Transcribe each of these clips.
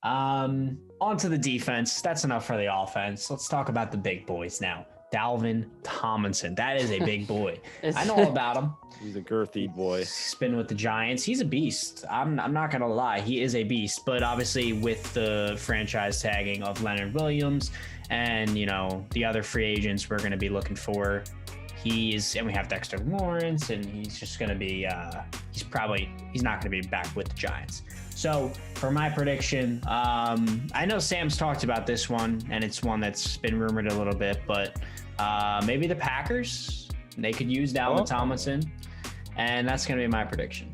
On to the defense. That's enough for the offense. Let's talk about the big boys now. Dalvin Thomason. That is a big boy. I know all about him. He's a girthy boy. He's been with the Giants. He's a beast. I'm not going to lie. He is a beast. But obviously with the franchise tagging of Leonard Williams and, the other free agents we're going to be looking for, and we have Dexter Lawrence, and he's just going to be, he's not going to be back with the Giants. So for my prediction, I know Sam's talked about this one, and it's one that's been rumored a little bit, but maybe the Packers, they could use Dalvin Thomason, and that's going to be my prediction.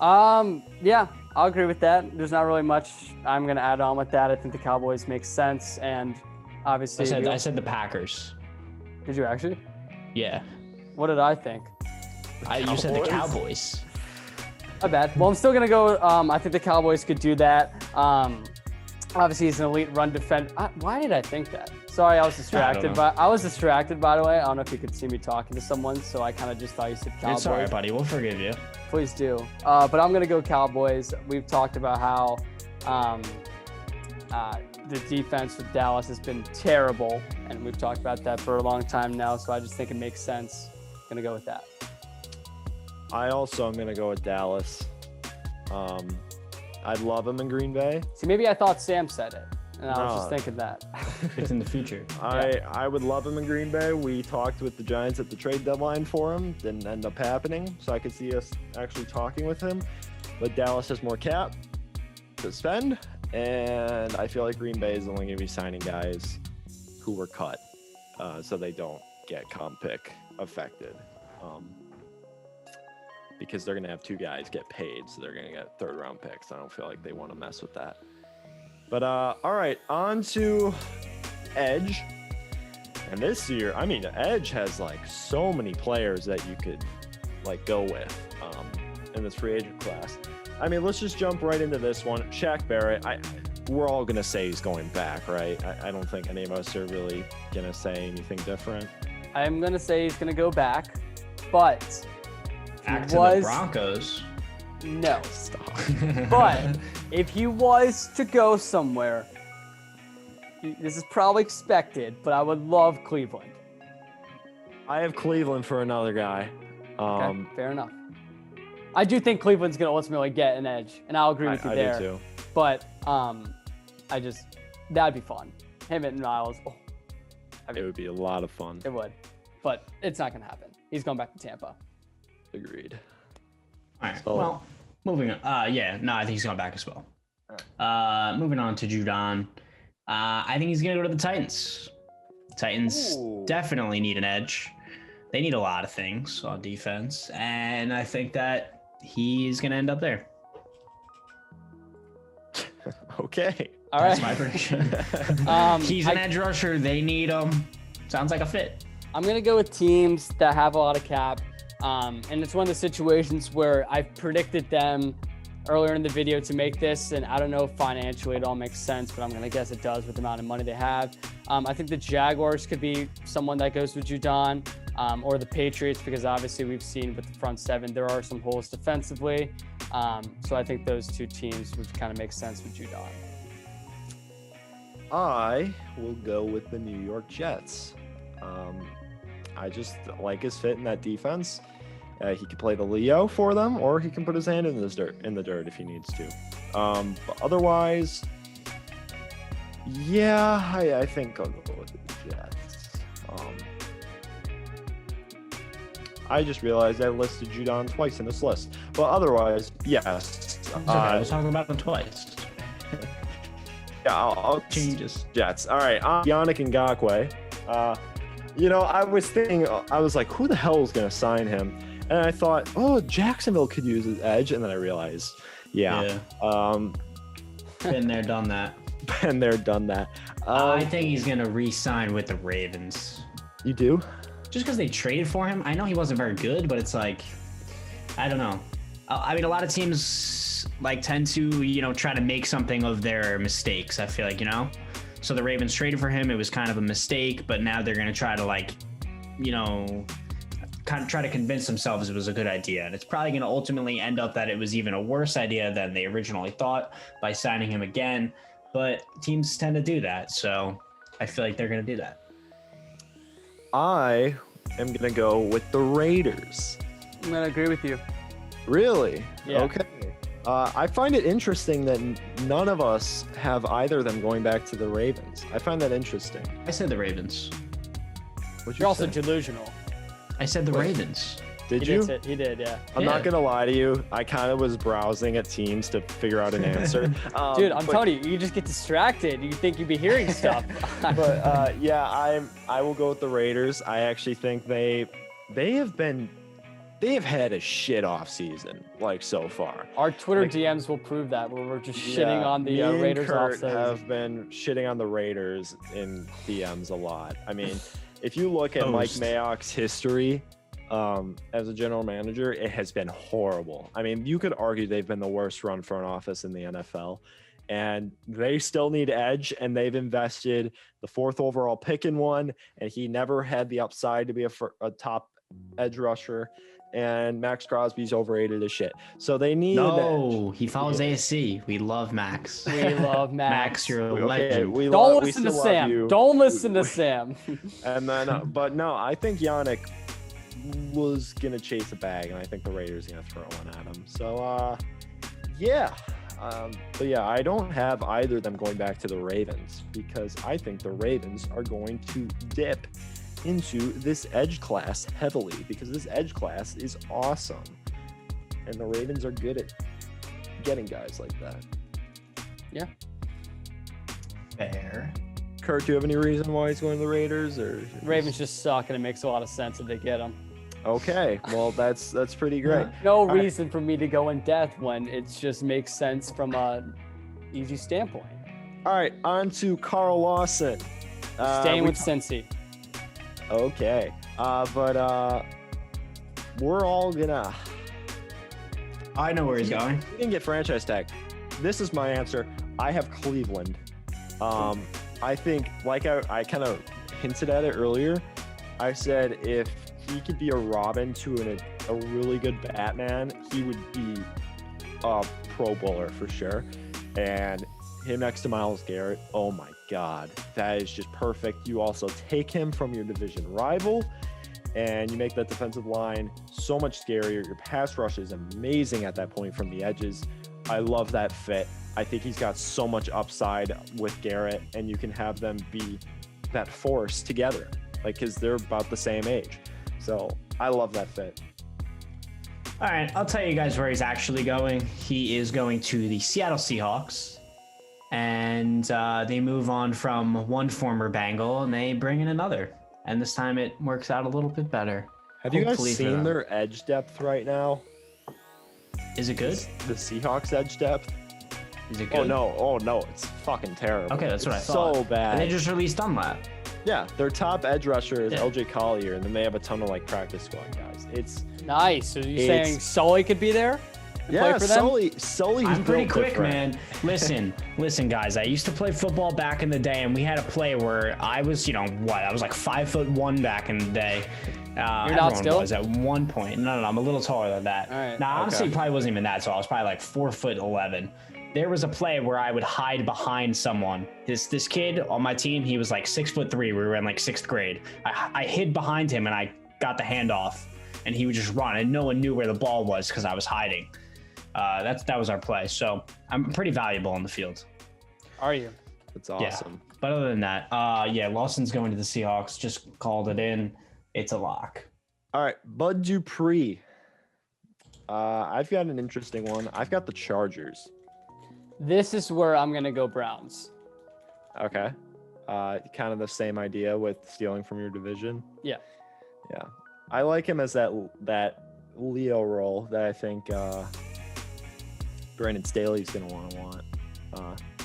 Yeah, I'll agree with that. There's not really much I'm going to add on with that. I think the Cowboys make sense, and obviously I said the Packers. Did you actually? Yeah. What did I think? You said the Cowboys. My bad. Well, I'm still going to go. I think the Cowboys could do that. Obviously, he's an elite run defender. Why did I think that? Sorry, I was distracted. I was distracted, by the way. I don't know if you could see me talking to someone, so I kind of just thought you said Cowboys. It's all right, buddy. We'll forgive you. Please do. But I'm going to go Cowboys. We've talked about how the defense with Dallas has been terrible, and we've talked about that for a long time now, so I just think it makes sense. I'm going to go with that. I also am going to go with Dallas. I'd love him in Green Bay. See, maybe I thought Sam said it, and I was just thinking that. It's in the future. I would love him in Green Bay. We talked with the Giants at the trade deadline for him. Didn't end up happening, so I could see us actually talking with him. But Dallas has more cap to spend, and I feel like Green Bay is only going to be signing guys who were cut so they don't get comp pick affected. Because they're going to have two guys get paid, so they're going to get third-round picks. I don't feel like they want to mess with that. But, all right, on to Edge. And this year, Edge has, so many players that you could, go with in this free agent class. Let's just jump right into this one. Shaq Barry, we're all going to say he's going back, right? I don't think any of us are really going to say anything different. I'm going to say he's going to go back, but... Back to the Broncos. No. Stop. But if he was to go somewhere, this is probably expected, but I would love Cleveland. I have Cleveland for another guy. Okay, fair enough. I do think Cleveland's going to ultimately get an edge, and I'll agree with you there. I do too. But that'd be fun. Him and Niles. It would be a lot of fun. It would. But it's not going to happen. He's going back to Tampa. Agreed. All right. Well, moving on. I think he's going back as well. Moving on to Judon. I think he's going to go to the Titans. Titans definitely need an edge. They need a lot of things on defense, and I think that he's going to end up there. Okay. All right. That's my prediction. He's an edge rusher. They need him. Sounds like a fit. I'm going to go with teams that have a lot of cap. And it's one of the situations where I've predicted them earlier in the video to make this, and I don't know if financially it all makes sense, but I'm going to guess it does with the amount of money they have. I think the Jaguars could be someone that goes with Judon, or the Patriots, because obviously we've seen with the front seven, there are some holes defensively. So I think those two teams would kind of make sense with Judon. I will go with the New York Jets. I just like his fit in that defense. He could play the Leo for them, or he can put his hand in the dirt if he needs to. But otherwise, I think I'll go with the Jets. I just realized I listed Judon twice in this list. But otherwise, yes. I was talking about them twice. I'll change this. Jets. All right. Yannick Ngakoue. I was thinking, I was like, who the hell is going to sign him? And I thought, Jacksonville could use his edge. And then I realized, Been there, done that. Been there, done that. I think he's going to re-sign with the Ravens. You do? Just because they traded for him. I know he wasn't very good, but it's like, I don't know. A lot of teams tend to, try to make something of their mistakes, I feel like, So the Ravens traded for him. It was kind of a mistake, but now they're going to try to kind of try to convince themselves it was a good idea. And it's probably going to ultimately end up that it was even a worse idea than they originally thought by signing him again. But teams tend to do that. So I feel like they're going to do that. I am going to go with the Raiders. I'm going to agree with you. Really? Yeah. Okay. I find it interesting that none of us have either of them going back to the Ravens. I find that interesting. I said the Ravens. What'd You're also say? delusional. I said the Ravens. Did you? He did, yeah. I'm not going to lie to you. I kind of was browsing at teams to figure out an answer. Dude, I'm telling you, you just get distracted. You think you'd be hearing stuff. But yeah, I will go with the Raiders. I actually think they have had a shit off season, like, so far. Our Twitter DMs will prove that, where we're just shitting on the me and Raiders Kurt off have been shitting on the Raiders in DMs a lot. I mean, if you look at Mike Mayock's history as a general manager, it has been horrible. I mean, you could argue they've been the worst run front office in the NFL, and they still need edge, and they've invested the 4th overall pick in one, and he never had the upside to be a top edge rusher. And Max Crosby's overrated as shit. So they need No, he follows ASC. We love Max. We love Max. Max, you're a legend. Don't listen to Sam. Don't listen to Sam. And then, but no, I think Yannick was gonna chase a bag, and I think the Raiders are gonna throw one at him. So, yeah. But yeah, I don't have either of them going back to the Ravens because I think the Ravens are going to dip into this edge class heavily because this edge class is awesome, and the Ravens are good at getting guys like that. Yeah. Fair. Kurt, do you have any reason why he's going to the Raiders, or Ravens just suck, and it makes a lot of sense if they get them. Okay, well that's pretty great. No reason for me to go in depth when it just makes sense from a easy standpoint. All right, on to Carl Lawson. Staying with Cincy. Okay, but we're all gonna. I know where he's going. He didn't get franchise tag. This is my answer. I have Cleveland. I think, like I kind of hinted at it earlier. I said if he could be a Robin to a really good Batman, he would be a Pro Bowler for sure. And him next to Myles Garrett, oh my God, that is just perfect. You also take him from your division rival, and you make that defensive line so much scarier. Your pass rush is amazing at that point from the edges. I love that fit. I think he's got so much upside with Garrett, and you can have them be that force together, like, because they're about the same age. So I love that fit. All right, I'll tell you guys where he's actually going. He is going to the Seattle Seahawks. And they move on from one former Bengal and they bring in another. And this time it works out a little bit better. Have you guys seen their edge depth right now? Is it good? The Seahawks edge depth? Is it good? Oh no, it's fucking terrible. Okay, that's what I thought. So bad. And they just released Dunlap. Yeah, their top edge rusher is LJ Collier, and then they have a ton of like practice squad guys. It's nice. So you're saying Sully could be there? Yeah, Sully's I'm pretty quick, different. man. Listen, guys. I used to play football back in the day, and we had a play where I was, I was like 5'1" back in the day. You're not still? Was at one point. No, I'm a little taller than that. All right. Now, honestly, probably wasn't even that tall. I was probably like 4'11". There was a play where I would hide behind someone. This kid on my team, he was like 6'3". We were in like 6th grade. I hid behind him, and I got the handoff, and he would just run, and no one knew where the ball was because I was hiding. That was our play. So I'm pretty valuable on the field. Are you? That's awesome. Yeah. But other than that, Lawson's going to the Seahawks. Just called it in. It's a lock. All right, Bud Dupree. I've got an interesting one. I've got the Chargers. This is where I'm going to go Browns. Okay. Kind of the same idea with stealing from your division. Yeah. Yeah. I like him as that Leo role that I think Brandon Staley's going to want.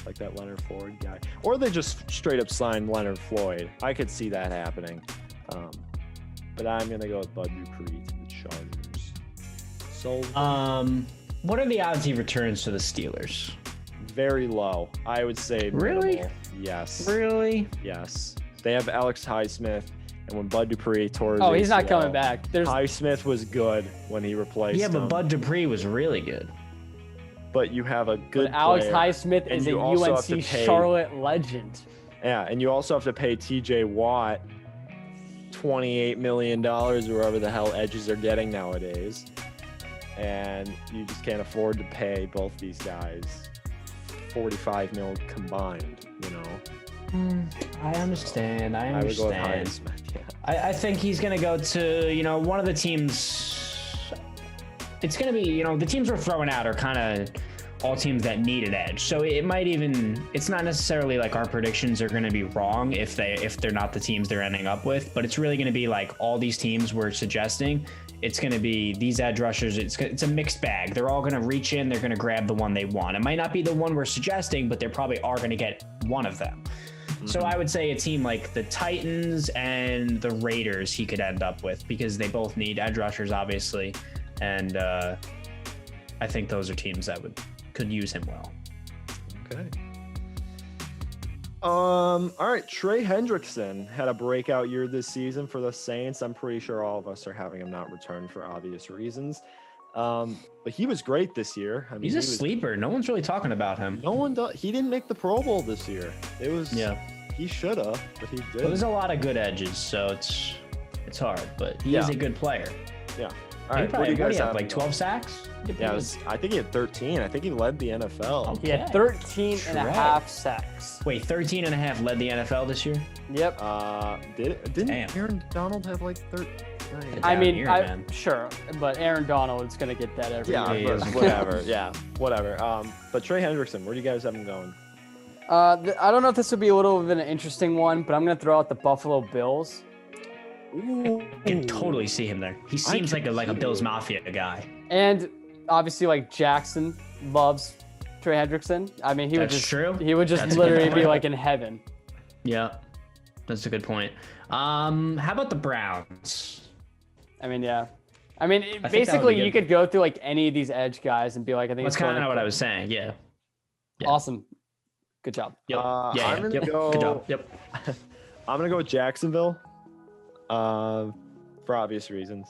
Like that Leonard Floyd guy. Or they just straight up sign Leonard Floyd. I could see that happening. But I'm going to go with Bud Dupree to the Chargers. So, what are the odds he returns to the Steelers? Very low. I would say really? Minimal. Yes. Really? Yes. They have Alex Highsmith, And when Bud Dupree tore his Oh, he's not ACL, coming back. Highsmith was good when he replaced him. but Bud Dupree was really good. But you have a good But Alex player, Highsmith and is a you also have to UNC pay- Charlotte legend. Yeah, and you also have to pay TJ Watt $28 million or wherever the hell edges are getting nowadays. And you just can't afford to pay both these guys $45 million combined, you know. I understand. I I would go with understand. Highsmith, yeah. I think he's going to go to, one of the teams. It's going to be, the teams we're throwing out are kind of all teams that need an edge. So it might even, it's not necessarily like our predictions are going to be wrong if they're not the teams they're ending up with, but it's really going to be like all these teams we're suggesting. It's going to be these edge rushers. It's a mixed bag. They're all going to reach in. They're going to grab the one they want. It might not be the one we're suggesting, but they probably are going to get one of them. So I would say a team like the Titans and the Raiders he could end up with because they both need edge rushers, obviously. And I think those are teams that could use him well. Okay. All right. Trey Hendrickson had a breakout year this season for the Saints. I'm pretty sure all of us are having him not return for obvious reasons. But he was great this year. I mean, He's a sleeper. No one's really talking about him. No one does. He didn't make the Pro Bowl this year. It was. Yeah. He should have, but he did. Well, there's a lot of good edges, so it's hard. But he is a good player. Yeah. All right. What do you guys have? have Like 12 sacks? Yeah, I think he had 13. I think he led the NFL. He had 13 and a half sacks. Wait, 13 and a half led the NFL this year? Yep. Didn't Damn. Aaron Donald have like 13? I mean, here, man. sure, but Aaron Donald's going to get that every Yeah, year. but whatever. Yeah, whatever. But Trey Hendrickson, where do you guys have him going? I don't know if this would be a little bit of an interesting one, but I'm going to throw out the Buffalo Bills. I can totally see him there. He seems like a Bills Mafia guy. And obviously, like Jackson loves Trey Hendrickson. I mean, he would just That's a literally good be point. like in heaven. Yeah, that's a good point. How about the Browns? I mean, yeah. I mean, that would basically, be good. you could go through like any of these edge guys and be like, I think That's it's kind going of what I was saying. Yeah. Awesome. Good job. Yep. I'm gonna Yep. go. Good job. Yep. I'm gonna go with Jacksonville. For obvious reasons.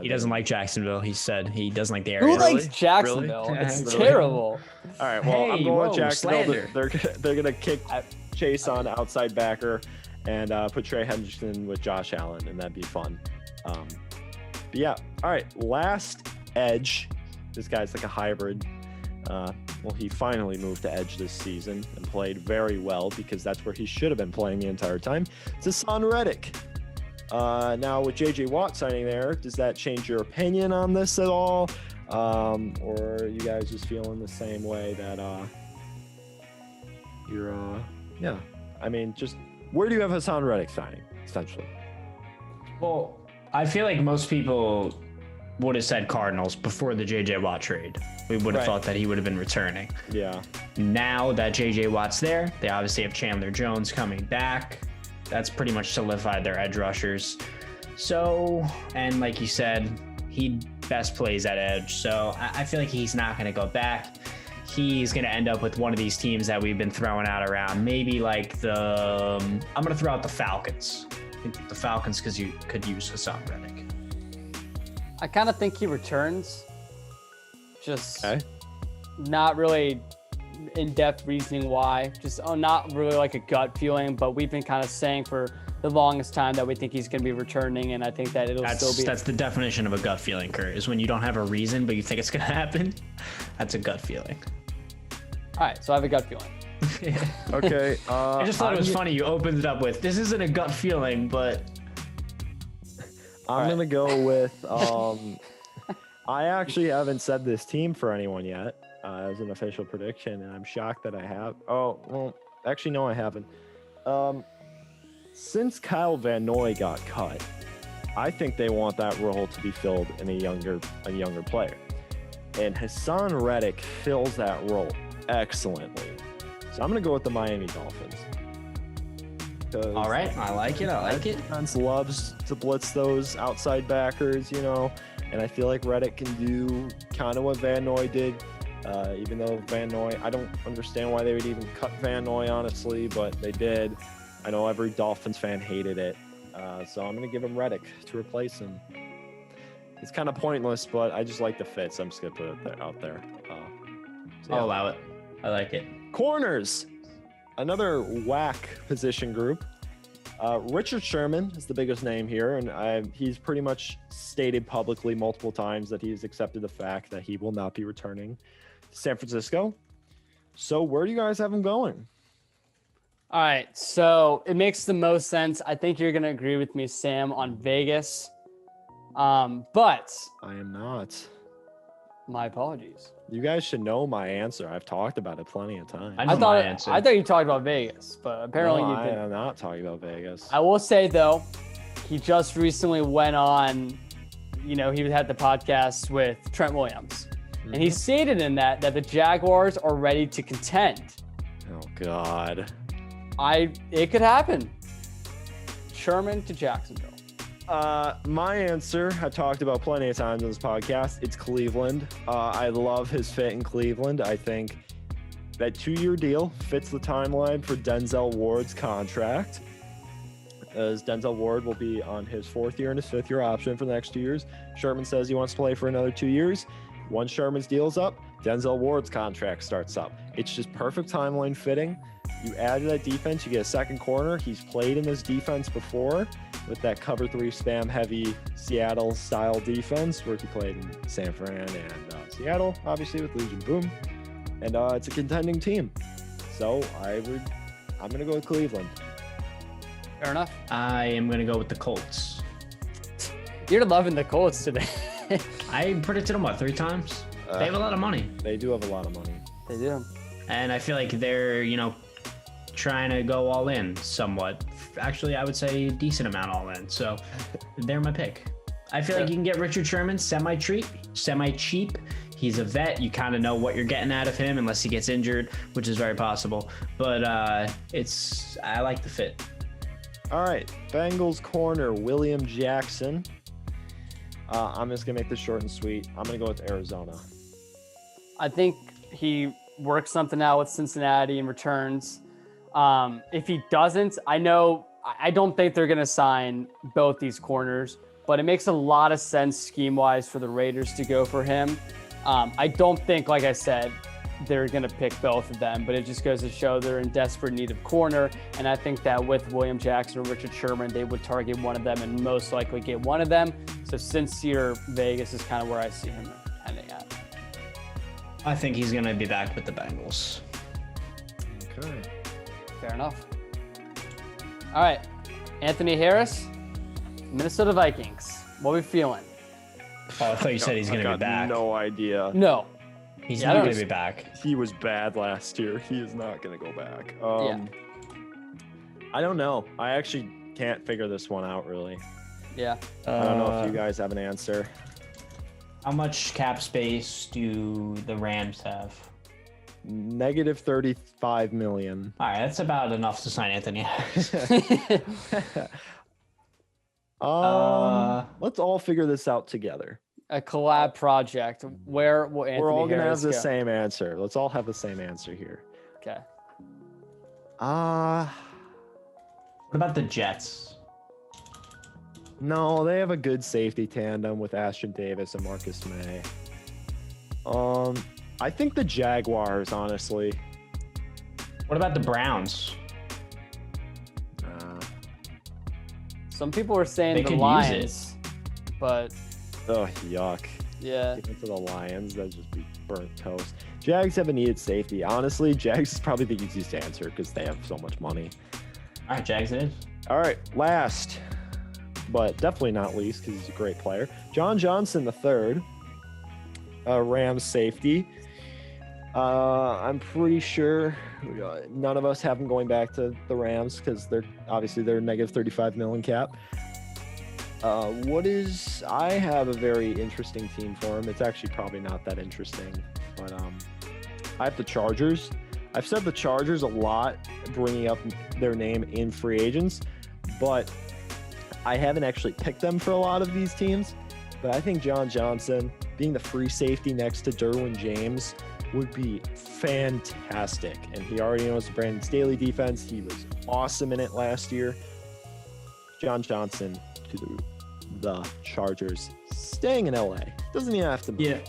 He doesn't like Jacksonville. He said he doesn't like the area. Who likes Really? Jacksonville? Really? It's Really? terrible. All right. Well, I'm Hey, going whoa, with Jacksonville. slander. They're gonna kick Chase on outside backer and put Trey Hendrickson with Josh Allen, and that'd be fun. But yeah. All right. Last edge. This guy's like a hybrid. Well, he finally moved to edge this season and played very well because that's where he should have been playing the entire time. It's Hassan Reddick. Now with JJ Watt signing there, does that change your opinion on this at all? Or are you guys just feeling the same way that yeah. I mean, just where do you have Hassan Reddick signing, essentially? Well, I feel like most people would have said Cardinals before the JJ Watt trade. We would have thought that he would have been returning. Yeah. Now that JJ Watt's there, they obviously have Chandler Jones coming back. That's pretty much solidified their edge rushers. So, and like you said, he best plays at edge. So I feel like he's not going to go back. He's going to end up with one of these teams that we've been throwing out around. Maybe like I'm going to throw out the Falcons. I think the Falcons could use Hassan Reddick. I kind of think he returns. Just Okay. not really in-depth reasoning why. Just not really like a gut feeling, but we've been kind of saying for the longest time that we think he's going to be returning, and I think that it'll still be. That's the definition of a gut feeling, Kurt, is when you don't have a reason, but you think it's going to happen. That's a gut feeling. All right, so I have a gut feeling. Okay. I just thought it was funny you opened it up with, this isn't a gut feeling, but... I'm going to go with, I actually haven't said this team for anyone yet as an official prediction, and I'm shocked that I have. Oh, well, actually, no, I haven't. Since Kyle Van Noy got cut, I think they want that role to be filled in a younger player. And Hassan Reddick fills that role excellently. So I'm going to go with the Miami Dolphins. All right, I like it. Defense loves to blitz those outside backers, and I feel like Reddick can do kind of what Van Noy did, even though Van Noy, I don't understand why they would even cut Van Noy, honestly, but they did. I know every Dolphins fan hated it, So I'm going to give him Reddick to replace him. It's kind of pointless, but I just like the fit, so I'm just going to put it out there. I'll allow it. I like it. Corners. Another whack position group. Richard Sherman is the biggest name here, and he's pretty much stated publicly multiple times that he's accepted the fact that he will not be returning to San Francisco. So where do you guys have him going? All right, so it makes the most sense. I think you're going to agree with me, Sam, on Vegas. But I am not. My apologies. You guys should know my answer. I've talked about it plenty of times. I thought my answer. I thought you talked about Vegas, but apparently you didn't. I am not talking about Vegas. I will say, though, he just recently went on, he had the podcast with Trent Williams. And he stated in that the Jaguars are ready to contend. Oh, God. It could happen. Sherman to Jacksonville. My answer, I talked about plenty of times on this podcast. It's Cleveland. I love his fit in Cleveland. I think that 2-year deal fits the timeline for Denzel Ward's contract, as Denzel Ward will be on his 4th year and his 5th year option for the next 2 years. Sherman says he wants to play for another 2 years. Once Sherman's deal's up, Denzel Ward's contract starts up. It's just perfect timeline fitting. You add to that defense, you get a second corner. He's played in this defense before with that cover 3 spam heavy Seattle style defense where he played in San Fran and Seattle, obviously with Legion Boom. And it's a contending team. So I'm going to go with Cleveland. Fair enough. I am going to go with the Colts. You're loving the Colts today. I predicted them, 3 times? They have a lot of money. They do have a lot of money. They do. And I feel like they're, trying to go all in somewhat. Actually, I would say a decent amount all in. So they're my pick. I feel like you can get Richard Sherman semi-cheap. He's a vet. You kind of know what you're getting out of him unless he gets injured, which is very possible. But I like the fit. All right. Bengals corner, William Jackson. I'm just going to make this short and sweet. I'm going to go with Arizona. I think he works something out with Cincinnati and returns. If he doesn't, I don't think they're going to sign both these corners, but it makes a lot of sense scheme-wise for the Raiders to go for him. I don't think, like I said, they're going to pick both of them, but it just goes to show they're in desperate need of corner. And I think that with William Jackson or Richard Sherman, they would target one of them and most likely get one of them. So sincere Vegas is kind of where I see him heading at. I think he's going to be back with the Bengals. Okay. Fair enough. All right. Anthony Harris, Minnesota Vikings. What are we feeling? Oh, I thought you said he's going to be back. No idea. No. He's not going to be back. He was bad last year. He is not going to go back. I don't know. I actually can't figure this one out, really. Yeah. I don't know if you guys have an answer. How much cap space do the Rams have? Negative 35 million. All right, that's about enough to sign Anthony. Let's all figure this out together. A collab project. Where will Anthony We're all gonna Harris have the go? same answer. Let's all have the same answer here. Okay. What about the Jets? No, they have a good safety tandem with Ashton Davis and Marcus May. I think the Jaguars, honestly. What about the Browns? Some people were saying They the could use Lions, but Oh, yuck. yeah. Give it to the Lions. That'd just be burnt toast. Jags have a needed safety. Honestly, Jags is probably the easiest answer because they have so much money. All right, Jags it is. All right, last, but definitely not least because he's a great player. Jon Johnson III, Rams safety. I'm pretty sure none of us have him going back to the Rams because they're negative 35 million cap. I have a very interesting team for him. It's actually probably not that interesting, but I have the Chargers. I've said the Chargers a lot, bringing up their name in free agents, but I haven't actually picked them for a lot of these teams. But I think Jon Johnson, being the free safety next to Derwin James, would be fantastic. And he already knows the Brandon Staley defense. He was awesome in it last year. Jon Johnson to the Chargers, staying in LA. Doesn't even have to move.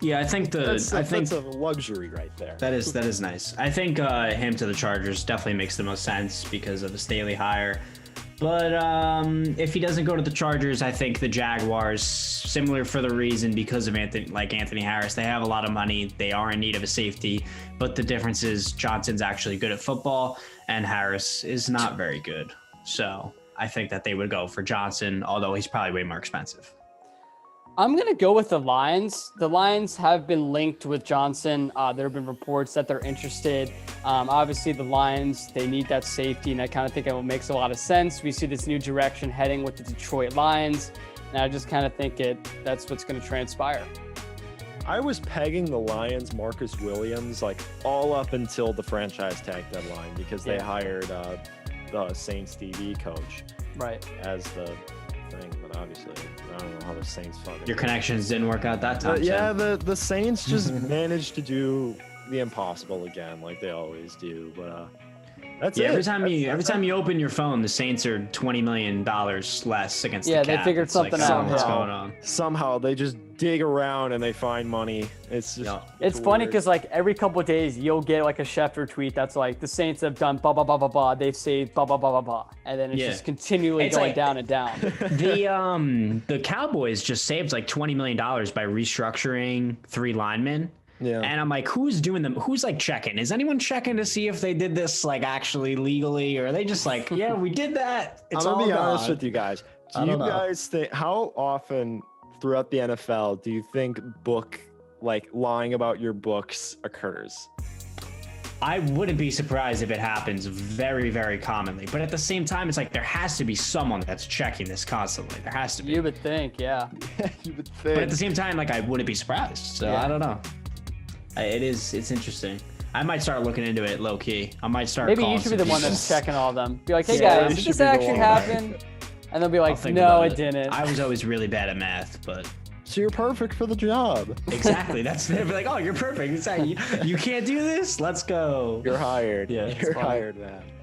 Yeah, I think That's a luxury right there. that is nice. I think him to the Chargers definitely makes the most sense because of the Staley hire. But if he doesn't go to the Chargers, I think the Jaguars, similar for the reason because of Anthony Harris, they have a lot of money. They are in need of a safety, but the difference is Johnson's actually good at football and Harris is not very good. So I think that they would go for Johnson, although he's probably way more expensive. I'm going to go with the Lions. The Lions have been linked with Johnson. There have been reports that they're interested. Obviously, the Lions, they need that safety, and I kind of think it makes a lot of sense. We see this new direction heading with the Detroit Lions, and I just kind of think that's what's going to transpire. I was pegging the Lions, Marcus Williams, like all up until the franchise tag deadline because they hired the Saints TV coach as the thing, but obviously I don't know how the Saints fucking. Your connections didn't work out that time. The Saints just managed to do the impossible again, like they always do. But that's it. Every time you open your phone, the Saints are $20 million less against the cap. Yeah, they figured something out. What's going on? Somehow they just dig around and they find money. It's just it's funny because like every couple of days you'll get like a Schefter tweet that's like the Saints have done blah blah blah blah blah. They've saved blah blah blah blah blah, and then it's just continually going down and down. The Cowboys just saved like $20 million by restructuring 3 linemen. Yeah. And I'm like, who's doing them? Who's like checking? Is anyone checking to see if they did this like actually legally, or are they just like, yeah, we did that? It's I'm all gonna be gone. honest with you guys. Do you guys think how often throughout the NFL do you think lying about your books occurs? I wouldn't be surprised if it happens very, very commonly. But at the same time, it's like there has to be someone that's checking this constantly. There has to be. You would think, yeah. You would think. But at the same time, like I wouldn't be surprised. So I don't know. It's interesting. I might start looking into it low key. I might start. Maybe you should be the one that's checking all of them. Be like, hey Yeah, guys, you did should this be the actually one. happen? And they'll be like, no, about it didn't. I was always really bad at math, but So you're perfect for the job. exactly. That's they'd be like, oh, you're perfect. Exactly. You can't do this. Let's go. You're hired. Yeah, You're funny. hired, man.